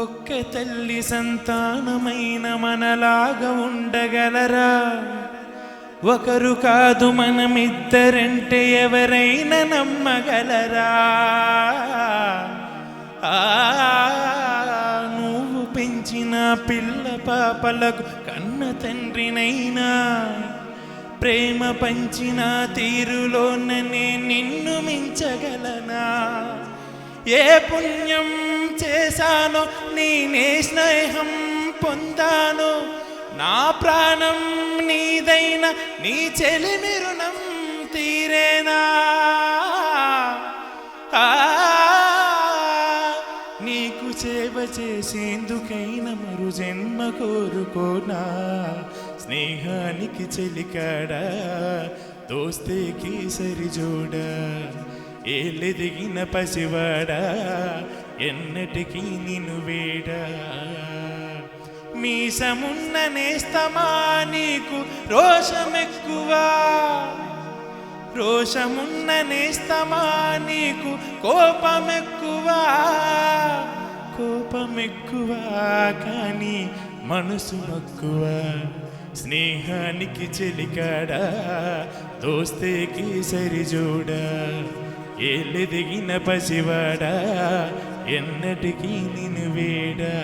ఒక్క తల్లి సంతానమైన మనలాగా ఉండగలరా? ఒకరు కాదు మనమిద్దరంటే ఎవరైనా నమ్మగలరా? నువ్వు పెంచిన పిల్ల పాపలకు కన్న తండ్రినైనా ప్రేమ పంచిన తీరులోననే నిన్ను మించగలనా? ఏ పుణ్యం చేశానో నేనే స్నేహం పొందానో, నా ప్రాణం నీదైనా నీ చెలిమి రుణం తీరేనా? నీకు సేవ చేసేందుకైనా మరు జన్మ కోరుకోనా? స్నేహానికి చెలికాడా, దోస్తేకి సరిజోడా, ఏళ్ళెదిగిన పసివాడా ఎన్నటికీ నిన్ను వేడా? మీసమున్న నేస్తమా నీకు రోషమెక్కువా? రోషమున్న నేస్తమా నీకు కోపమెక్కువా? కోపమెక్కువా కానీ మనసు మక్కువ. స్నేహానికి చెలికాడా, దోస్తేకి సరిజోడా, ఏళ్ళెదిగిన పసివాడా ఎన్నటికీ నిన్ను వేడా?